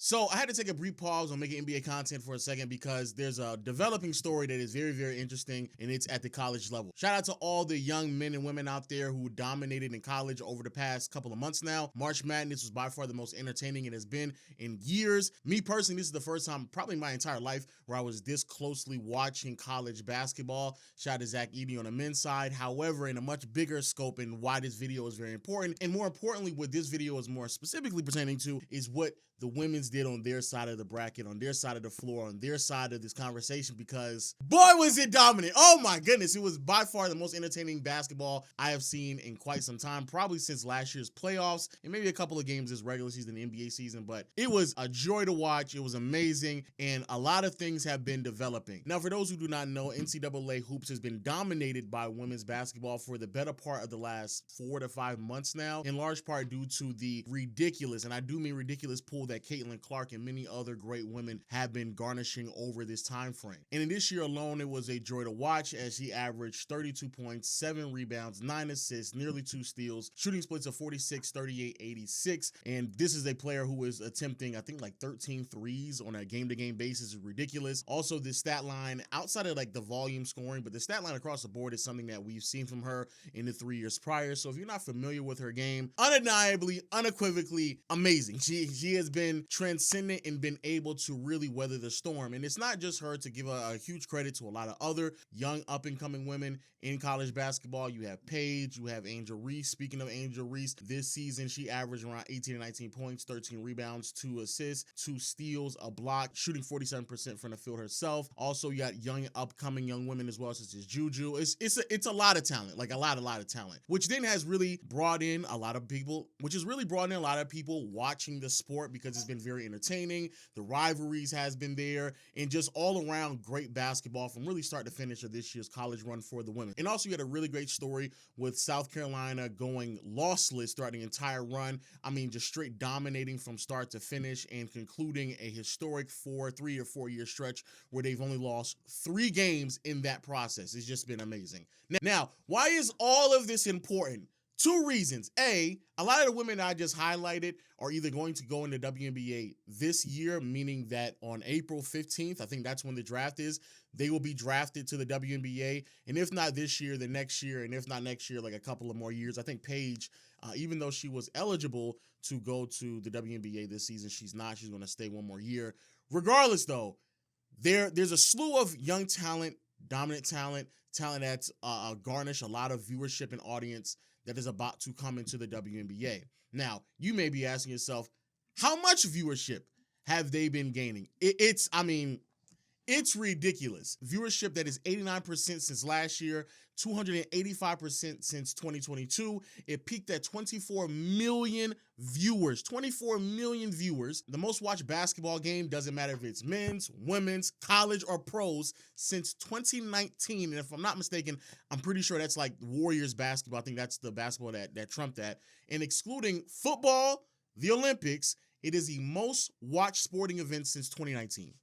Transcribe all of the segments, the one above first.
So I had to take a brief pause on making NBA content for a second because there's a developing story that is very, very interesting, and it's at the college level. Shout out to all the young men and women out there who dominated in college over the past couple of months now. March Madness was by far the most entertaining it has been in years. Me personally, this is the first time probably in my entire life where I was this closely watching college basketball. Shout out to Zach Edey on the men's side. However, in a much bigger scope and why this video is very important, and more importantly, what this video is more specifically pertaining to is what the women's did on their side of the bracket, on their side of the floor, on their side of this conversation, because boy, was it dominant. Oh my goodness. It was by far the most entertaining basketball I have seen in quite some time, probably since last year's playoffs and maybe a couple of games this regular season, NBA season, but it was a joy to watch. It was amazing, and a lot of things have been developing. Now, for those who do not know, NCAA hoops has been dominated by women's basketball for the better part of the last 4 to 5 months now, in large part due to the ridiculous, and I do mean ridiculous, pool that Caitlin Clark and many other great women have been garnishing over this time frame. And in this year alone, it was a joy to watch as she averaged 32 points, 7 rebounds, 9 assists, nearly 2 steals, shooting splits of 46, 38, 86. And this is a player who is attempting, I think, like 13 threes on a game-to-game basis. Is ridiculous. Also, this stat line, outside of like the volume scoring, but the stat line across the board is something that we've seen from her in the 3 years prior. So if you're not familiar with her game, undeniably, unequivocally amazing. She has been transcendent and been able to really weather the storm. And it's not just her, to give a huge credit to a lot of other young up-and-coming women in college basketball. You have Paige, you have Angel Reese. Speaking of Angel Reese, this season she averaged around 18 to 19 points, 13 rebounds, 2 assists, 2 steals, a block, shooting 47% from the field herself. Also, you got young upcoming young women as well, such as Juju. It's a lot of talent, like a lot of talent, which then has really brought in a lot of people, watching the sport because it's been very entertaining. The rivalries has been there, and just all around great basketball from really start to finish of this year's college run for the women. And also, you had a really great story with South Carolina going lossless throughout the entire run. I mean, just straight dominating from start to finish and concluding a historic 3 or 4 year stretch where they've only lost 3 games in that process. It's just been amazing. Now, why is all of this important? 2 reasons. A lot of the women I just highlighted are either going to go into WNBA this year, meaning that on April 15th, I think that's when the draft is, they will be drafted to the WNBA. And if not this year, then next year. And if not next year, like a couple of more years. I think Paige, even though she was eligible to go to the WNBA this season, she's not. She's going to stay 1 more year. Regardless, though, there's a slew of young talent, dominant talent that's garnish a lot of viewership and audience that is about to come into the WNBA. Now, you may be asking yourself, how much viewership have they been gaining? It's ridiculous. Viewership that is 89% since last year, 285% since 2022. It peaked at 24 million viewers. 24 million viewers. The most watched basketball game, doesn't matter if it's men's, women's, college, or pros, since 2019. And if I'm not mistaken, I'm pretty sure that's like Warriors basketball. I think that's the basketball that trumped that. And excluding football, the Olympics, it is the most watched sporting event since 2019.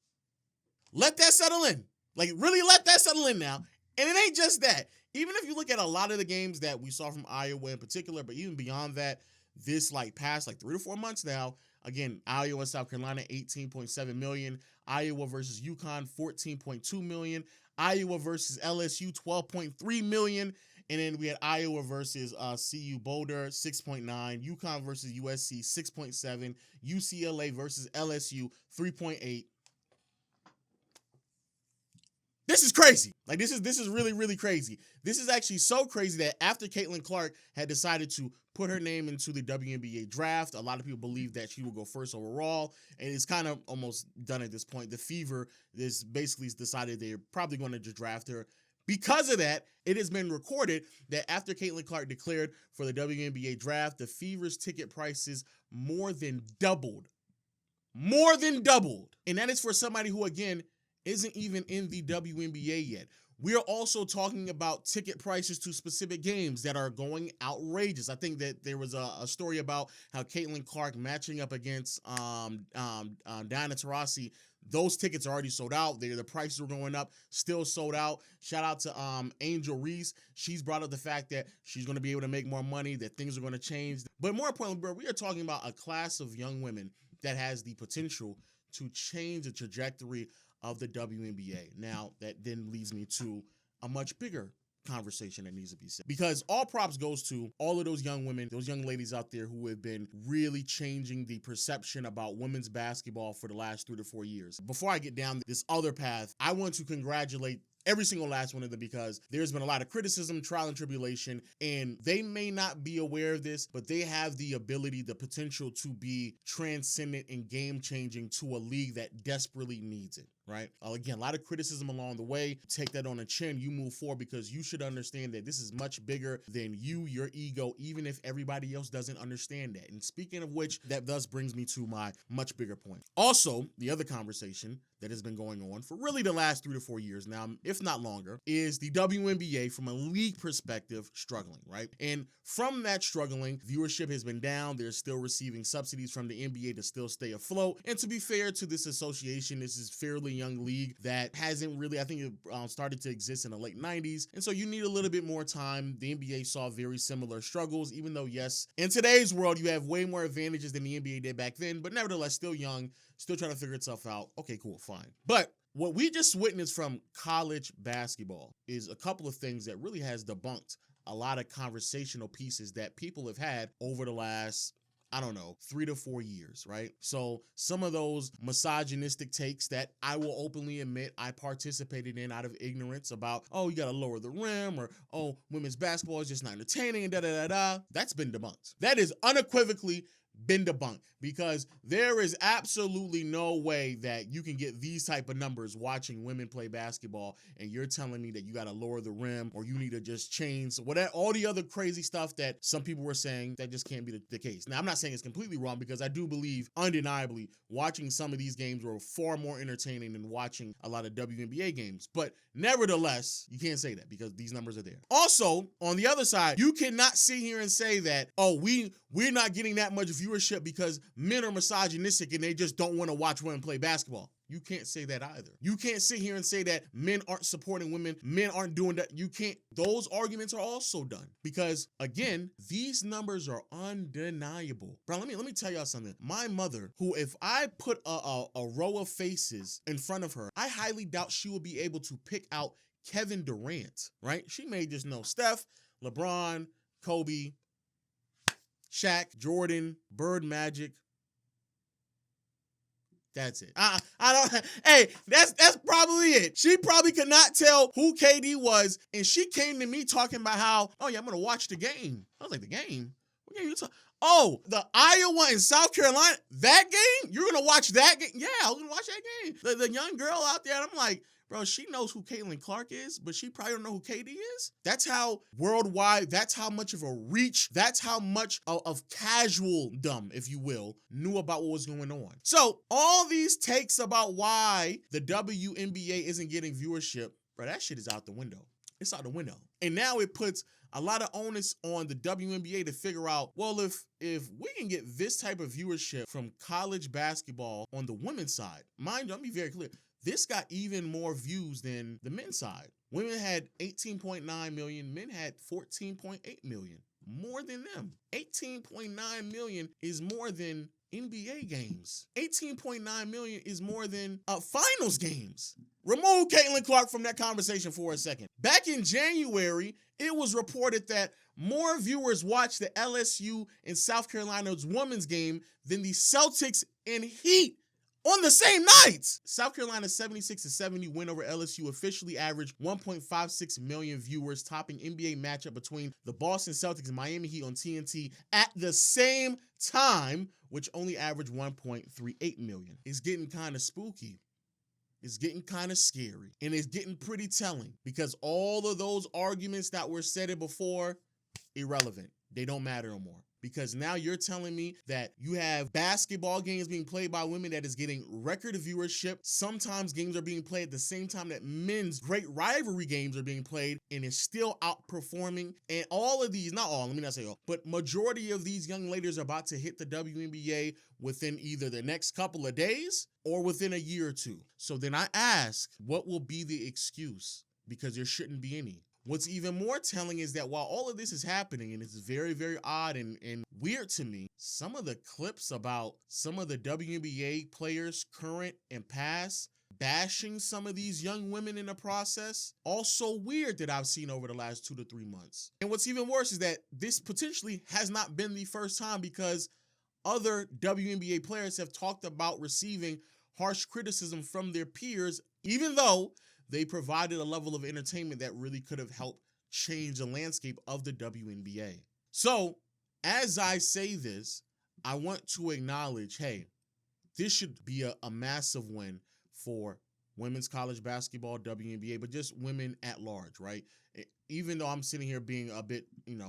Let that settle in. Like, really let that settle in now. And it ain't just that. Even if you look at a lot of the games that we saw from Iowa in particular, but even beyond that, this past 3 to 4 months now, again, Iowa and South Carolina, 18.7 million. Iowa versus UConn, 14.2 million. Iowa versus LSU, 12.3 million. And then we had Iowa versus CU Boulder, 6.9. UConn versus USC, 6.7. UCLA versus LSU, 3.8. This is crazy. Like, this is really, really crazy. This is actually so crazy that after Caitlin Clark had decided to put her name into the WNBA draft, a lot of people believe that she will go first overall, and it's kind of almost done at this point. The Fever is basically decided they're probably going to just draft her. Because of that, it has been recorded that after Caitlin Clark declared for the WNBA draft, the Fever's ticket prices more than doubled. More than doubled. And that is for somebody who, again, isn't even in the WNBA yet. We are also talking about ticket prices to specific games that are going outrageous. I think that there was a story about how Caitlin Clark matching up against Diana Taurasi. Those tickets are already sold out. The prices are going up, still sold out. Shout out to Angel Reese. She's brought up the fact that she's going to be able to make more money, that things are going to change. But more importantly, bro, we are talking about a class of young women that has the potential to change the trajectory of the WNBA. Now, that then leads me to a much bigger conversation that needs to be said, because all props goes to all of those young women, those young ladies out there who have been really changing the perception about women's basketball for the last 3 to 4 years. Before I get down this other path, I want to congratulate every single last one of them, because there's been a lot of criticism, trial and tribulation, and they may not be aware of this, but they have the ability, the potential to be transcendent and game-changing to a league that desperately needs it, right? Again, a lot of criticism along the way. Take that on the chin. You move forward, because you should understand that this is much bigger than you, your ego, even if everybody else doesn't understand that. And speaking of which, that thus brings me to my much bigger point. Also, the other conversation that has been going on for really the last 3 to 4 years now, if not longer, is the WNBA from a league perspective struggling, right? And from that struggling, viewership has been down. They're still receiving subsidies from the NBA to still stay afloat. And to be fair to this association, this is a fairly young league that hasn't really, I think it started to exist in the late 90s. And so you need a little bit more time. The NBA saw very similar struggles, even though, yes, in today's world, you have way more advantages than the NBA did back then, but nevertheless, still young, still trying to figure itself out. Okay, cool, fine. But what we just witnessed from college basketball is a couple of things that really has debunked a lot of conversational pieces that people have had over the last, I don't know, 3 to 4 years, right? So some of those misogynistic takes that I will openly admit I participated in out of ignorance about, oh, you got to lower the rim, or, oh, women's basketball is just not entertaining, and da-da-da-da, that's been debunked. That is unequivocally been debunked, because there is absolutely no way that you can get these type of numbers watching women play basketball, and you're telling me that you got to lower the rim, or you need to just change whatever, all the other crazy stuff that some people were saying. That just can't be the case. Now, I'm not saying it's completely wrong, because I do believe undeniably watching some of these games were far more entertaining than watching a lot of WNBA games, but nevertheless, you can't say that because these numbers are there. Also, on the other side, you cannot sit here and say that, oh, we're not getting that much viewership because men are misogynistic and they just don't want to watch women play basketball. You can't say that either. You can't sit here and say that men aren't supporting women, men aren't doing that. You can't. Those arguments are also done, because again, these numbers are undeniable. Bro, let me tell y'all something. My mother, who, if I put a row of faces in front of her, I highly doubt she will be able to pick out Kevin Durant, right? She may just know Steph, LeBron, Kobe, Shaq, Jordan, Bird, Magic. That's it. I don't. Hey, that's probably it. She probably could not tell who KD was, and she came to me talking about how, oh yeah, I'm gonna watch the game. I was like, the game? What game you talking? Oh, the Iowa and South Carolina, that game? You're gonna watch that game? Yeah, I was gonna watch that game. The young girl out there, and I'm like, bro, she knows who Caitlin Clark is, but she probably don't know who KD is. That's how worldwide, that's how much of a reach, that's how much of casualdom, if you will, knew about what was going on. So all these takes about why the WNBA isn't getting viewership, bro, that shit is out the window. It's out the window. And now it puts a lot of onus on the WNBA to figure out, well, if we can get this type of viewership from college basketball on the women's side, mind you, let me be very clear, this got even more views than the men's side. Women had 18.9 million, men had 14.8 million. More than them. 18.9 million is more than NBA games. 18.9 million is more than finals games. Remove Caitlin Clark from that conversation for a second. Back in January, it was reported that more viewers watched the LSU and South Carolina's women's game than the Celtics and Heat on the same night. South Carolina's 76-70 win over LSU officially averaged 1.56 million viewers, topping NBA matchup between the Boston Celtics and Miami Heat on TNT at the same time, which only averaged 1.38 million. It's getting kind of spooky. It's getting kind of scary. And it's getting pretty telling, because all of those arguments that were said before, irrelevant. They don't matter no more. Because now you're telling me that you have basketball games being played by women that is getting record viewership. Sometimes games are being played at the same time that men's great rivalry games are being played, and it's still outperforming. And all of these, not all, let me not say all, but majority of these young ladies are about to hit the WNBA within either the next couple of days or within a year or two. So then I ask, what will be the excuse? Because there shouldn't be any. What's even more telling is that while all of this is happening, and it's very, very odd and weird to me, some of the clips about some of the WNBA players, current and past, bashing some of these young women in the process, also weird that I've seen over the last 2 to 3 months. And what's even worse is that this potentially has not been the first time, because other WNBA players have talked about receiving harsh criticism from their peers, even though they provided a level of entertainment that really could have helped change the landscape of the WNBA. So, as I say this, I want to acknowledge, hey, this should be a massive win for women's college basketball, WNBA, but just women at large, right? Even though I'm sitting here being a bit,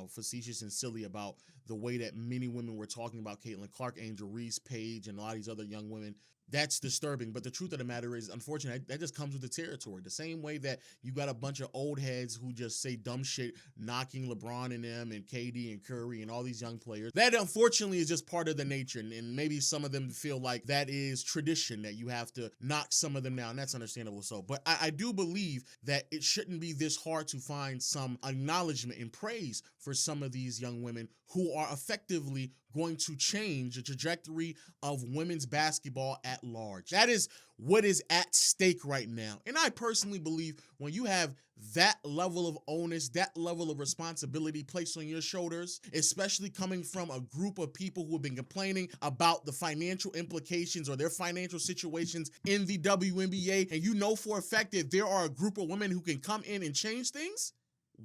facetious and silly about the way that many women were talking about Caitlin Clark, Angel Reese, Paige, and a lot of these other young women, that's disturbing. But the truth of the matter is, unfortunately, that just comes with the territory. The same way that you got a bunch of old heads who just say dumb shit, knocking LeBron and them and KD and Curry and all these young players. That unfortunately is just part of the nature. And maybe some of them feel like that is tradition, that you have to knock some of them down. That's understandable. So, but I do believe that it shouldn't be this hard to find some acknowledgement and praise for some of these young women who are effectively going to change the trajectory of women's basketball at large. That is what is at stake right now. And I personally believe when you have that level of onus, that level of responsibility placed on your shoulders, especially coming from a group of people who have been complaining about the financial implications or their financial situations in the WNBA, and you know for a fact that there are a group of women who can come in and change things,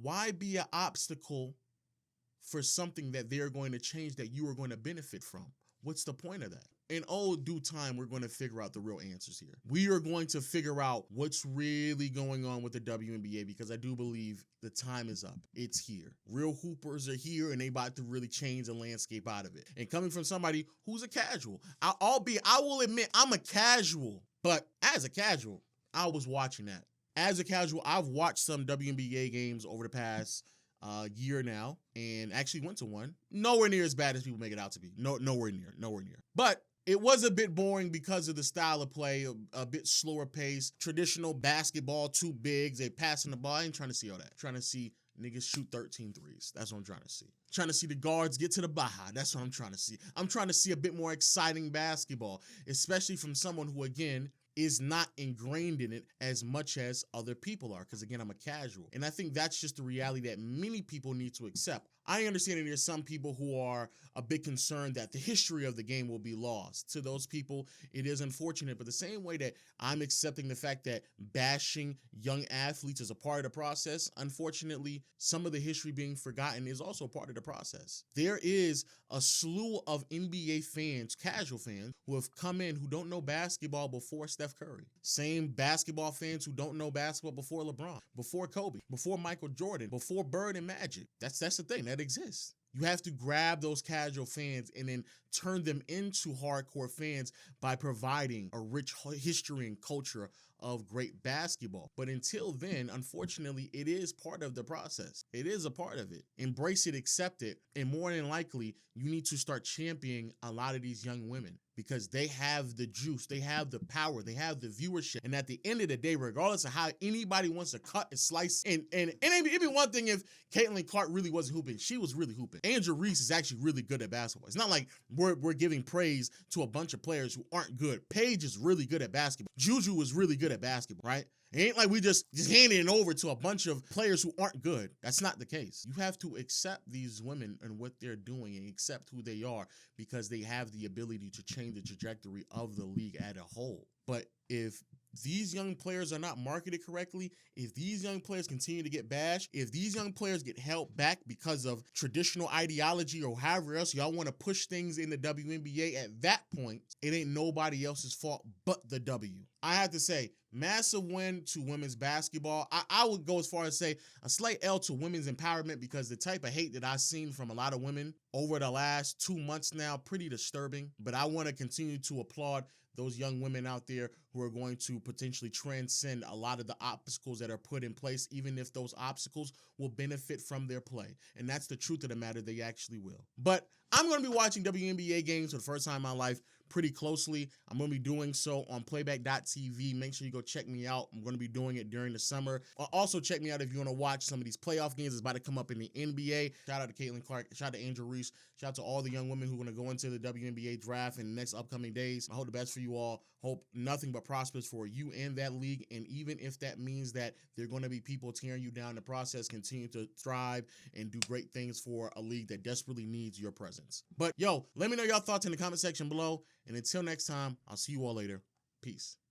why be an obstacle for something that they're going to change that you are going to benefit from? What's the point of that? In all due time, we're going to figure out the real answers here. We are going to figure out what's really going on with the WNBA, because I do believe the time is up. It's here. Real hoopers are here, and they about to really change the landscape out of it. And coming from somebody who's a casual, I will admit I'm a casual, but as a casual, I was watching that. As a casual, I've watched some WNBA games over the past year now, and actually went to one. Nowhere near as bad as people make it out to be. Nowhere near. But it was a bit boring because of the style of play, a bit slower pace, traditional basketball, two bigs, they passing the ball. I ain't trying to see all that. Trying to see niggas shoot 13 threes. That's what I'm trying to see. Trying to see the guards get to the Baja. That's what I'm trying to see. I'm trying to see a bit more exciting basketball, especially from someone who, again, is not ingrained in it as much as other people are, because again, I'm a casual. And I think that's just the reality that many people need to accept. I understand that there's some people who are a bit concerned that the history of the game will be lost. To those people, it is unfortunate, but the same way that I'm accepting the fact that bashing young athletes is a part of the process, unfortunately, some of the history being forgotten is also part of the process. There is a slew of NBA fans, casual fans, who have come in who don't know basketball before Steph Curry. Same basketball fans who don't know basketball before LeBron, before Kobe, before Michael Jordan, before Bird and Magic. That's the thing, that exists. You have to grab those casual fans and then turn them into hardcore fans by providing a rich history and culture of great basketball. But until then, unfortunately, it is part of the process. It is a part of it. Embrace it, accept it, and more than likely, you need to start championing a lot of these young women, because they have the juice, they have the power, they have the viewership. And at the end of the day, regardless of how anybody wants to cut and slice, and it'd be one thing if Caitlin Clark really wasn't hooping. She was really hooping. Angel Reese is actually really good at basketball. It's not like we're giving praise to a bunch of players who aren't good. Paige is really good at basketball. Juju is really good at basketball, right? It ain't like we just handing it over to a bunch of players who aren't good. That's not the case. You have to accept these women and what they're doing and accept who they are, because they have the ability to change the trajectory of the league as a whole. But if these young players are not marketed correctly, if these young players continue to get bashed, if these young players get held back because of traditional ideology or however else y'all want to push things in the WNBA, at that point, it ain't nobody else's fault but the W. I have to say, massive win to women's basketball. I would go as far as say a slight L to women's empowerment, because the type of hate that I've seen from a lot of women over the last 2 months now, pretty disturbing. But I want to continue to applaud those young women out there who are going to potentially transcend a lot of the obstacles that are put in place, even if those obstacles will benefit from their play. And that's the truth of the matter, they actually will. But I'm going to be watching WNBA games for the first time in my life pretty closely. I'm going to be doing so on playback.tv. Make sure you go check me out. I'm going to be doing it during the summer. Also, check me out if you want to watch some of these playoff games. It's about to come up in the NBA. Shout out to Caitlin Clark. Shout out to Angel Reese. Shout out to all the young women who are going to go into the WNBA draft in the next upcoming days. I hope the best for you all. Hope nothing but prospers for you and that league. And even if that means that there are going to be people tearing you down in the process, continue to thrive and do great things for a league that desperately needs your presence. But yo, let me know your thoughts in the comment section below. And until next time, I'll see you all later. Peace.